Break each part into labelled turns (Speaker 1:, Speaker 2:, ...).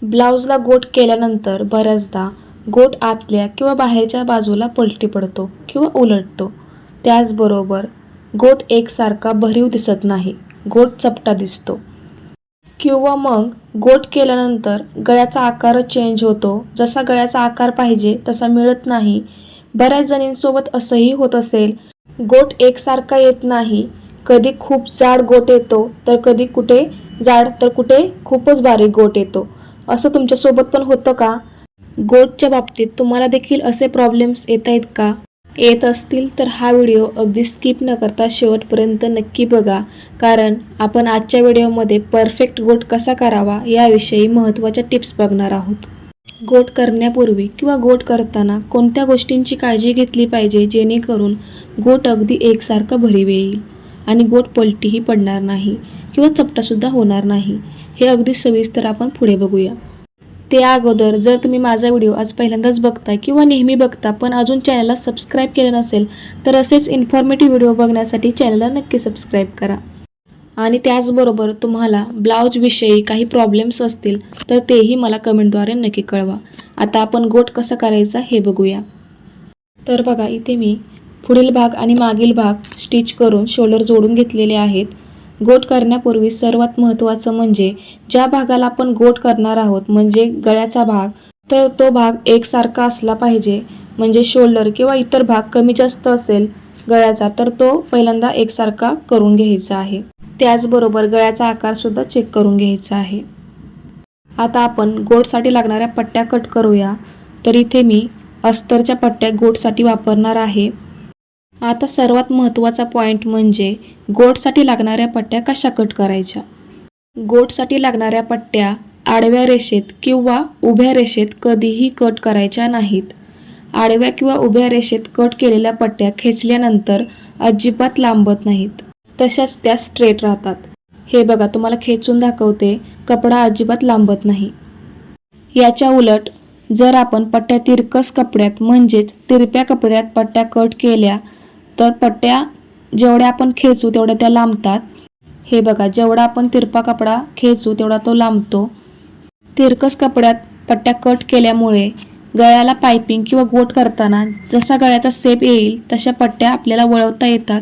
Speaker 1: ब्लाऊजला गोट केल्यानंतर बऱ्याचदा गोट आतल्या किंवा बाहेरच्या बाजूला पलटी पडतो किंवा उलटतो. त्याचबरोबर गोट एकसारखा भरीव दिसत नाही, गोट चपटा दिसतो. किंवा मग गोट केल्यानंतर गळ्याचा आकारच चेंज होतो, जसा गळ्याचा आकार पाहिजे तसा मिळत नाही. बऱ्याच जणींसोबत असंही होत असेल, गोट एकसारखा येत नाही. कधी खूप जाड गोट येतो, तर कधी कुठे जाड तर कुठे खूपच बारीक गोट येतो. असं तुमच्यासोबत पण होतं का? गोटच्या बाबतीत तुम्हाला देखील असे प्रॉब्लेम्स येत आहेत का? येत असतील तर हा व्हिडिओ अगदी स्किप न करता शेवटपर्यंत नक्की बघा, कारण आपण आजच्या व्हिडिओमध्ये परफेक्ट गोट कसा करावा याविषयी महत्त्वाच्या टिप्स बघणार आहोत. गोट करण्यापूर्वी किंवा गोट करताना कोणत्या गोष्टींची काळजी घेतली पाहिजे जेणेकरून गोट अगदी एकसारखा भरीव येईल आणि गोट पलटीही पडणार नाही किंवा चपटासुद्धा होणार नाही, हे अगदी सविस्तर आपण पुढे बघूया. ते अगोदर जर तुम्ही माझा व्हिडिओ आज पहिल्यांदाच बघताय किंवा नेहमी बघता पण अजून चॅनलला सबस्क्राईब केलं नसेल, तर असेच इन्फॉर्मेटिव्ह व्हिडिओ बघण्यासाठी चॅनलला नक्की सबस्क्राईब करा. आणि त्याचबरोबर तुम्हाला ब्लाऊजविषयी काही प्रॉब्लेम्स असतील तर तेही मला कमेंटद्वारे नक्की कळवा. आता आपण गोट कसा करायचा हे बघूया. तर बघा, इथे मी पुढील भाग आणि मागील भाग स्टिच करून शोल्डर जोडून घेतलेले आहेत. गोट करण्यापूर्वी सर्वात महत्त्वाचं म्हणजे ज्या भागाला आपण गोट करणार आहोत म्हणजे गळ्याचा भाग, तर तो भाग एकसारखा असला पाहिजे. म्हणजे शोल्डर किंवा इतर भाग कमी जास्त असेल गळ्याचा तर तो पहिल्यांदा एकसारखा करून घ्यायचा आहे. त्याचबरोबर गळ्याचा आकारसुद्धा चेक करून घ्यायचा आहे. आता आपण गोटसाठी लागणाऱ्या पट्ट्या कट करूया. तर इथे मी अस्तरच्या पट्ट्या गोटसाठी वापरणार आहे. आता सर्वात महत्त्वाचा पॉईंट म्हणजे गोटसाठी लागणाऱ्या पट्ट्या कशा कट करायच्या. गोटसाठी लागणाऱ्या पट्ट्या आडव्या रेषेत किंवा उभ्या रेषेत कधीही कट करायच्या नाहीत. आडव्या किंवा उभ्या रेषेत कट केलेल्या पट्ट्या खेचल्यानंतर अजिबात लांबत नाहीत, तशाच त्या स्ट्रेट राहतात. हे बघा, तुम्हाला खेचून दाखवते, कपडा अजिबात लांबत नाही. याच्या उलट जर आपण पट्ट्या तिरकस कपड्यात म्हणजेच तिरप्या कपड्यात पट्ट्या कट केल्या तर पट्ट्या जेवढ्या आपण खेचू तेवढ्या त्या लांबतात. हे बघा, जेवढा आपण तिरपा कपडा खेचू तेवढा तो लांबतो. तिरकस कपड्यात पट्ट्या कट केल्यामुळे गळ्याला पायपिंग किंवा गोट करताना जसा गळ्याचा शेप येईल तशा पट्ट्या आपल्याला वळवता येतात.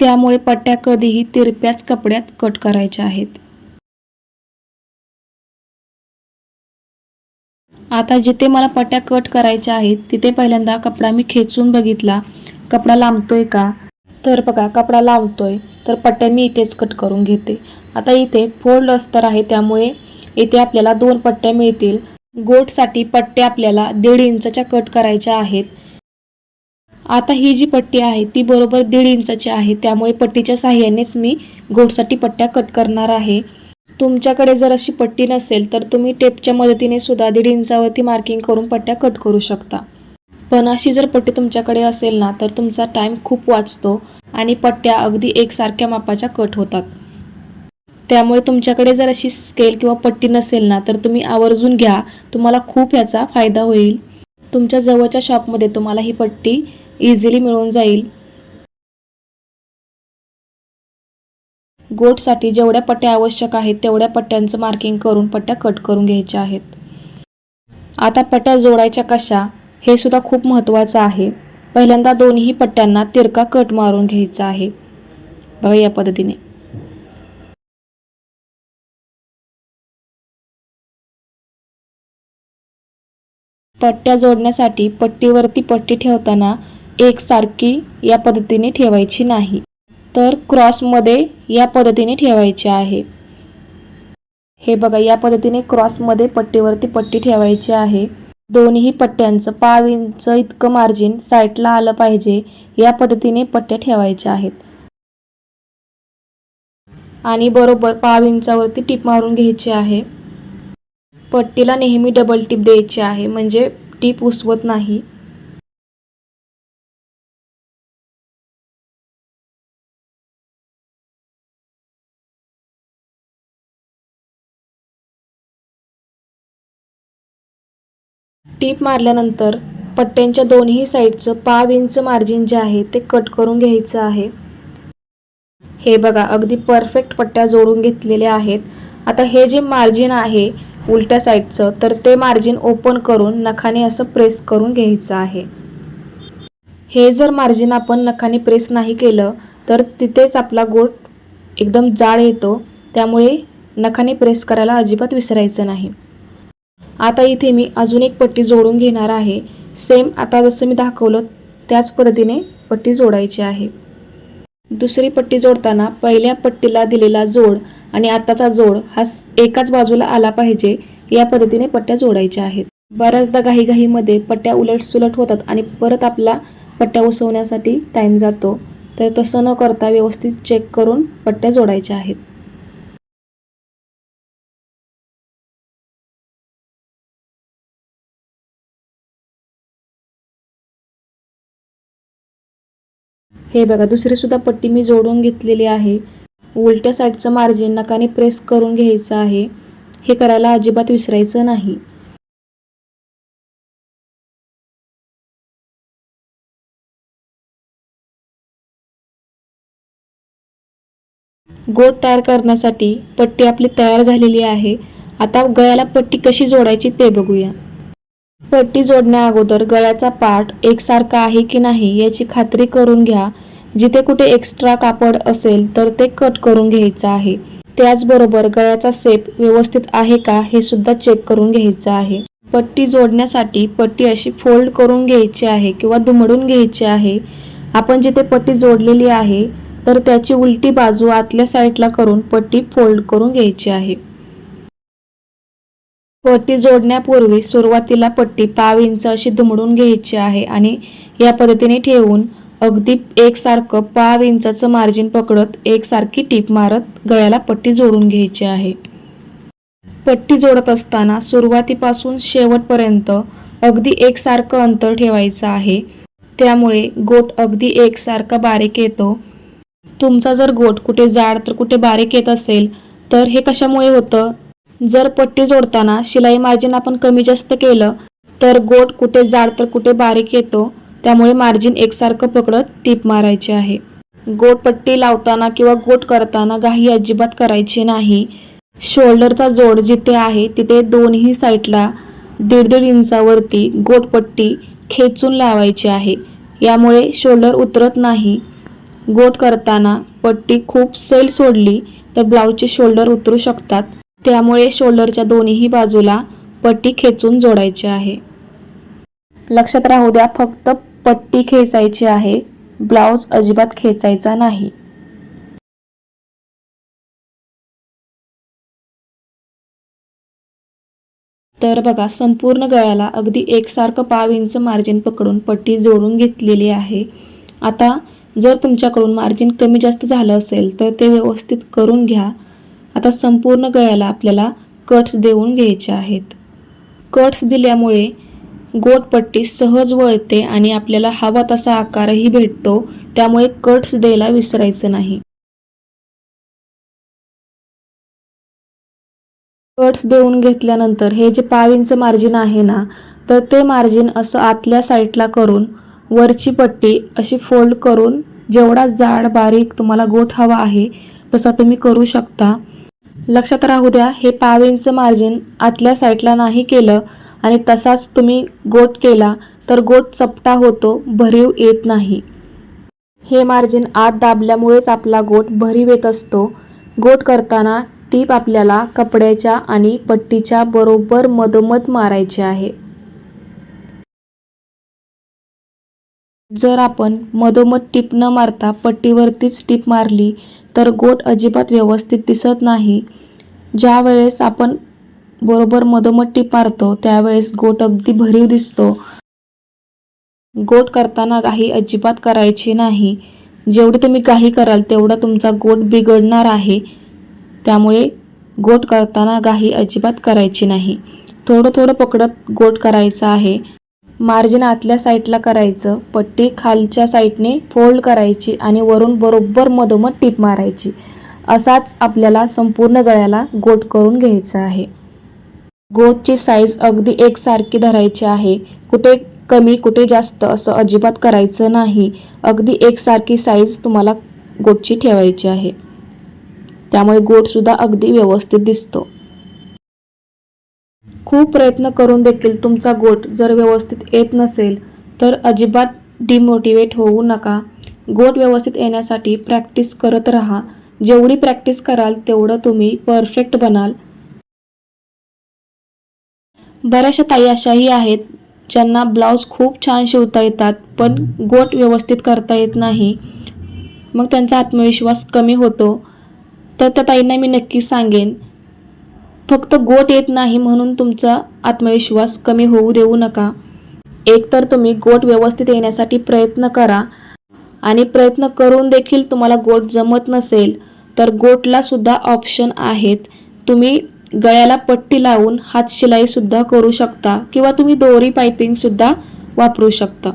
Speaker 1: त्यामुळे पट्ट्या कधीही तिरप्याच कपड्यात कट करायच्या आहेत. आता जिथे मला पट्ट्या कट करायच्या आहेत तिथे पहिल्यांदा कपडा मी खेचून बघितला, कपडा लांबतोय का. तर बघा, कपडा लांबतोय तर पट्ट्या मी इथेच कट करून घेते. आता इथे फोल्ड अस्तर आहे त्यामुळे इथे आपल्याला 2 पट्ट्या मिळतील. गोटसाठी पट्ट्या आपल्याला 1.5 इंचाच्या कट करायच्या आहेत. आता ही जी पट्टी आहे ती बरोबर 1.5 इंचाची आहे, त्यामुळे पट्टीच्या साहाय्यानेच मी गोटसाठी पट्ट्या कट करणार आहे. तुमच्याकडे जर अशी पट्टी नसेल तर तुम्ही टेपच्या मदतीने सुद्धा 1.5 इंचावरती मार्किंग करून पट्ट्या कट करू शकता. पण अशी जर पट्टी तुमच्याकडे असेल ना तर तुमचा टाईम खूप वाचतो आणि पट्ट्या अगदी एकसारख्या मापाच्या कट होतात. त्यामुळे तुमच्याकडे जर अशी स्केल किंवा पट्टी नसेल ना तर तुम्ही आवर्जून घ्या, तुम्हाला खूप याचा फायदा होईल. तुमच्या जवळच्या शॉपमध्ये तुम्हाला ही पट्टी इझिली मिळून जाईल. गोटसाठी जेवढ्या पट्ट्या आवश्यक आहेत तेवढ्या पट्ट्यांचं मार्किंग करून पट्ट्या कट करून घ्यायच्या आहेत. आता पट्ट्या जोडायच्या कशा हे सुद्धा खूप महत्त्वाचं आहे. पहिल्यांदा दोन्ही पट्ट्यांना तिरका कट मारून घ्यायचा आहे. बघा, या पद्धतीने. पट्ट्या जोडण्यासाठी पट्टीवरती पट्टी ठेवताना एकसारखी या पद्धतीने ठेवायची नाही, तर क्रॉसमध्ये या पद्धतीने ठेवायची आहे. हे बघा, या पद्धतीने क्रॉसमध्ये पट्टीवरती पट्टी ठेवायची आहे. दोन्ही पट्ट्यांचं 1/2 इंच इतकं मार्जिन साईडला आलं पाहिजे या पद्धतीने पट्ट्या ठेवायच्या आहेत. आणि बरोबर 1/2 इंचावरती टीप मारून घ्यायची आहे. पट्टीला नेहमी डबल टीप द्यायची आहे म्हणजे टीप उसवत नाही. टीप मारल्यानंतर पट्ट्यांच्या दोन्ही साईडचं 1/2 इंच मार्जिन जे आहे ते कट करून घ्यायचं आहे. हे बघा, अगदी परफेक्ट पट्ट्या जोडून घेतलेल्या आहेत. आता हे जे मार्जिन आहे उलट्या साईडचं, तर ते मार्जिन ओपन करून नखाने असं प्रेस करून घ्यायचं आहे. हे जर मार्जिन आपण नखाने प्रेस नाही केलं तर तिथेच आपला गोट एकदम जाड येतो, त्यामुळे नखाने प्रेस करायला अजिबात विसरायचं नाही. आता इथे मी अजून एक पट्टी जोडून घेणार आहे. सेम आता जसं मी दाखवलं त्याच पद्धतीने पट्टी जोडायची आहे. दुसरी पट्टी जोडताना पहिल्या पट्टीला दिलेला जोड आणि आताचा जोड हा एकाच बाजूला आला पाहिजे, या पद्धतीने पट्ट्या जोडायच्या आहेत. बऱ्याचदा घाईघाईमध्ये पट्ट्या उलटसुलट होतात आणि परत आपला पट्ट्या उसवण्यासाठी टाईम जातो, तर तसं न करता व्यवस्थित चेक करून पट्ट्या जोडायच्या आहेत. हे बघा, दुसरी सुद्धा पट्टी मी जोडून घेतलेली आहे. उलट्या साईडचं मार्जिन नखाने प्रेस करून घ्यायचं आहे. हे करायला अजिबात विसरायचं नाही. गोट तयार करण्यासाठी पट्टी आपली तयार झालेली आहे. आता गळ्याला पट्टी कशी जोडायची ते बघूया. पट्टी जोडण्या अगोदर गळ्याचा पार्ट एकसारखा आहे की नाही याची खात्री करून घ्या. जिथे कुठे एक्स्ट्रा कापड असेल तर ते कट करून घ्यायचं आहे. त्याचबरोबर गळ्याचा शेप व्यवस्थित आहे का हे सुद्धा चेक करून घ्यायचं आहे. पट्टी जोडण्यासाठी पट्टी अशी फोल्ड करून घ्यायची आहे किंवा दुमडून घ्यायची आहे. आपण जिथे पट्टी जोडलेली आहे तर त्याची उलटी बाजू आतल्या साईडला करून पट्टी फोल्ड करून घ्यायची आहे. पट्टी जोडण्यापूर्वी सुरुवातीला पट्टी पाव इंच अशी दुमडून घ्यायची आहे आणि या पद्धतीने ठेवून अगदी एकसारखं पाव इंचाचं मार्जिन पकडत एकसारखी टीप मारत गळ्याला पट्टी जोडून घ्यायची आहे. पट्टी जोडत असताना सुरुवातीपासून शेवटपर्यंत अगदी एकसारखं अंतर ठेवायचं आहे. त्यामुळे गोट अगदी एकसारखा बारीक येतो. तुमचा जर गोट कुठे जाड तर कुठे बारीक येत असेल तर हे कशामुळे होतं? जर पट्टी जोडताना शिलाई मार्जिन आपण कमी जास्त केलं तर गोट कुठे जाड तर कुठे बारीक येतो. त्यामुळे मार्जिन एकसारखं पकडत टीप मारायची आहे. गोट पट्टी लावताना किंवा गोट करताना घाई अजिबात करायची नाही. शोल्डरचा जोड जिथे आहे तिथे दोन्ही साईडला 1.5 इंचावरती गोटपट्टी खेचून लावायची आहे. यामुळे शोल्डर उतरत नाही. गोट करताना पट्टी खूप सैल सोडली तर ब्लाऊजचे शोल्डर उतरू शकतात. त्यामुळे शोल्डरच्या दोन्ही बाजूला पट्टी खेचून जोडायची आहे. लक्षात राहू द्या, फक्त पट्टी खेचायची आहे, ब्लाऊज अजिबात खेचायचा नाही. तर बघा, संपूर्ण गळ्याला अगदी एकसारखं पाव इंच मार्जिन पकडून पट्टी जोडून घेतलेली आहे. आता जर तुमच्याकडून मार्जिन कमी जास्त झालं असेल तर ते व्यवस्थित करून घ्या. आता संपूर्ण गळ्याला आपल्याला कट्स देऊन घ्यायचे आहेत. कट्स दिल्यामुळे गोटपट्टी सहज वळते आणि आपल्याला हवा तसा आकारही भेटतो. त्यामुळे कट्स द्यायला विसरायचं नाही. कट्स देऊन घेतल्यानंतर हे जे पाव इंच मार्जिन आहे ना, तर ते मार्जिन असं आतल्या साईडला करून वरची पट्टी अशी फोल्ड करून जेवढा जाड बारीक तुम्हाला गोट हवा आहे तसा तुम्ही करू शकता. लक्षात राहू द्या, हे पाव इंच मार्जिन आतल्या साईडला नाही केलं आणि तसाच तुम्ही गोट केला तर गोट चपटा होतो, भरीव येत नाही. हे मार्जिन आत दाबल्यामुळेच आपला गोट भरीव येत असतो. गोट करताना टीप आपल्याला कपड्याच्या आणि पट्टीच्या बरोबर मधोमध मारायची आहे. जर आपण मधोमध टीप न मारता पट्टीवरतीच टीप मारली तर गोट अजिबात व्यवस्थित दिसत नाही. ज्या वेळेस आपण बरोबर मधोमध टीप मारतो त्यावेळेस गोट अगदी भरीव दिसतो. गोट करताना घाई अजिबात करायची नाही. जेवढी तुम्ही घाई कराल तेवढा तुमचा गोट बिघडणार आहे. त्यामुळे गोट करताना घाई अजिबात करायची नाही. थोडं थोडं पकडत गोट करायचा आहे. मार्जिन आतल्या साईडला करायचं, पट्टी खालच्या साईडने फोल्ड करायची आणि वरून बरोबर मधोमध टीप मारायची. असाच आपल्याला संपूर्ण गळ्याला गोट करून घ्यायचा आहे. गोटची साईज अगदी एकसारखी धरायची आहे. कुठे कमी कुठे जास्त असं अजिबात करायचं नाही. अगदी एकसारखी साईज तुम्हाला गोटची ठेवायची आहे. त्यामुळे गोटसुद्धा अगदी व्यवस्थित दिसतो. खूप प्रयत्न करून देखील तुमचा गोट जर व्यवस्थित येत नसेल तर अजिबात डिमोटिवेट होऊ नका. गोट व्यवस्थित येण्यासाठी प्रॅक्टिस करत राहा. जेवढी प्रॅक्टिस कराल तेवढं तुम्ही परफेक्ट बनाल. बऱ्याचशा ताई अशाही आहेत ज्यांना ब्लाऊज खूप छान शिवता येतात पण गोट व्यवस्थित करता येत नाही. मग त्यांचा आत्मविश्वास कमी होतो. तर त्या ताईंना मी नक्की सांगेन, फक्त गोट येत नाही म्हणून तुमचा आत्मविश्वास कमी होऊ देऊ नका. एकतर तुम्ही गोट व्यवस्थित येण्यासाठी प्रयत्न करा आणि प्रयत्न करून देखील तुम्हाला गोट जमत नसेल तर गोटला सुद्धा ऑप्शन आहेत. तुम्ही गळ्याला पट्टी लावून हातशिलाई सुद्धा करू शकता किंवा तुम्ही दोरी पायपिंग सुद्धा वापरू शकता.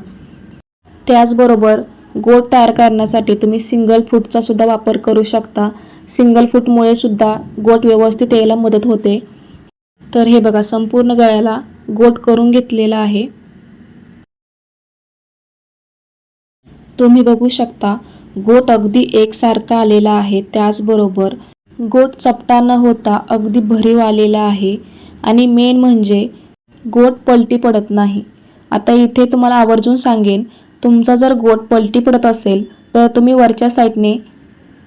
Speaker 1: त्याचबरोबर गोट तयार करण्यासाठी तुम्ही सिंगल फूटचा सुद्धा वापर करू शकता. सिंगल फूटमुळे सुद्धा गोट व्यवस्थित यायला मदत होते. तर हे बघा, संपूर्ण गळ्याला गोट करून घेतलेला आहे. तुम्ही बघू शकता गोट अगदी एकसारखा आलेला आहे. त्याचबरोबर गोट चपटा न होता अगदी भरीव आलेला आहे आणि मेन म्हणजे गोट पलटी पडत नाही. आता इथे तुम्हाला आवर्जून सांगेन, तुमचा जर गोट पलटी पडत असेल तर तुम्ही वरच्या साईडने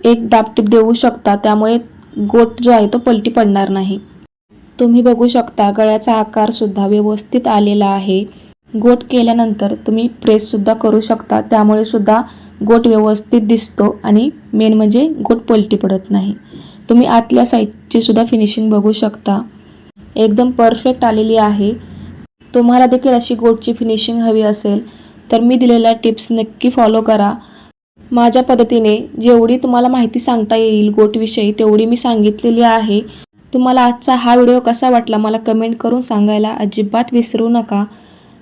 Speaker 1: एक दाबटीप देऊ शकता. त्यामुळे गोट जो आहे तो पलटी पडणार नाही. तुम्ही बघू शकता गळ्याचा आकार सुद्धा व्यवस्थित आलेला आहे. गोट केल्यानंतर तुम्ही प्रेस सुद्धा करू शकता. त्यामुळे सुद्धा गोट व्यवस्थित दिसतो आणि मेन म्हणजे गोट पलटी पडत नाही. तुम्ही आतल्या साईडची सुद्धा फिनिशिंग बघू शकता, एकदम परफेक्ट आलेली आहे. तुम्हाला देखील अशी गोटची फिनिशिंग हवी असेल तर मी दिलेल्या टिप्स नक्की फॉलो करा. माझ्या पद्धतीने जेवढी तुम्हाला माहिती सांगता येईल गोटविषयी तेवढी मी सांगितलेली आहे. तुम्हाला आजचा हा व्हिडिओ कसा वाटला मला कमेंट करून सांगायला अजिबात विसरू नका.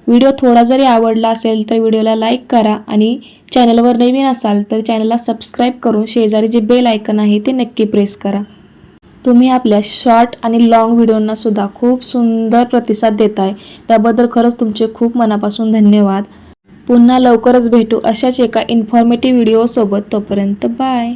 Speaker 1: व्हिडिओ थोडा जरी आवडला असेल तर व्हिडिओला लाईक करा आणि चॅनलवर नवीन असाल तर चॅनलला सबस्क्राईब करून शेजारी जे बेल आयकन आहे ते नक्की प्रेस करा. तुम्ही आपल्या शॉर्ट आणि लॉंग व्हिडिओंना सुद्धा खूप सुंदर प्रतिसाद देताय, त्याबद्दल खरंच तुमचे खूप मनापासून धन्यवाद. पुन्हा लवकरच भेटू अशाच एका इन्फॉर्मेटिव्ह व्हिडिओसोबत. तोपर्यंत बाय.